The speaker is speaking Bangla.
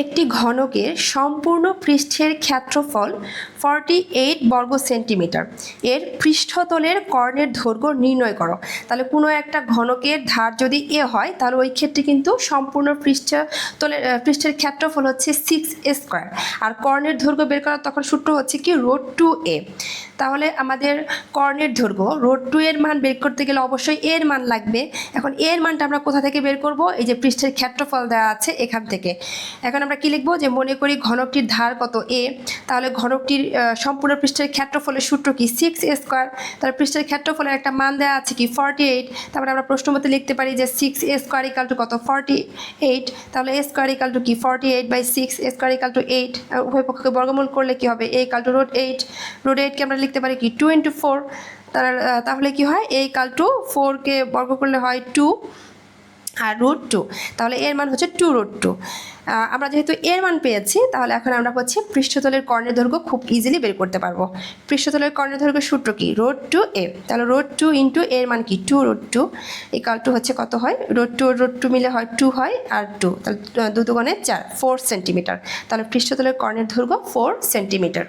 একটি ঘনকের সম্পূর্ণ পৃষ্ঠের ক্ষেত্রফল 48 বর্গ সেন্টিমিটার। এর পৃষ্ঠতলের কর্ণের দৈর্ঘ্য নির্ণয় করো। তাহলে কোনো একটা ঘনকের ধার যদি এ হয় তাহলে ওই ক্ষেত্রে কিন্তু সম্পূর্ণ পৃষ্ঠের ক্ষেত্রফল হচ্ছে 6a²। আর কর্ণের দৈর্ঘ্য বের করার তখন সূত্র হচ্ছে কি √2a। তাহলে আমাদের কর্ণের দৈর্ঘ্য √2 এর মান বের করতে গেলে অবশ্যই এর মান লাগবে। এখন এর মানটা আমরা কোথা থেকে বের করব? এই যে পৃষ্ঠের ক্ষেত্রফল দেওয়া আছে এখান থেকে। এখন আমরা কি লিখবো? যে মনে করি ঘনকটির ধার কত a, তাহলে ঘনকটির সম্পূর্ণ পৃষ্ঠের ক্ষেত্রফলের সূত্র কি 6a²। তাহলে পৃষ্ঠের ক্ষেত্রফলের একটা মান দেওয়া আছে কি 48। তারপরে আমরা প্রশ্ন মতে লিখতে পারি যে 6a² কত 48। তাহলে a² কি 48/6, a² 8। উভয় পক্ষকে বর্গমূল করলে কি হবে? a √8। √8 কে আমরা লিখতে পারি কি 2 × 4। তাহলে কি হয়? a 4কে বর্গ করলে হয় 2 আর √2। তাহলে এর মান হচ্ছে 2√2। আমরা যেহেতু এর মান পেয়েছি তাহলে এখন আমরা হচ্ছে পৃষ্ঠতলের কর্ণের দৈর্ঘ্য খুব ইজিলি বের করতে পারবো। পৃষ্ঠতলের কর্ণের দৈর্ঘ্যের সূত্র কি √2a। তাহলে √2 × এর মান কি 2√2 হচ্ছে কত হয়? √2 মিলে হয় 2 হয় আর 2, তাহলে 2 × 2 = 4 4 সেন্টিমিটার। তাহলে পৃষ্ঠতলের কর্ণের দৈর্ঘ্য 4 সেন্টিমিটার।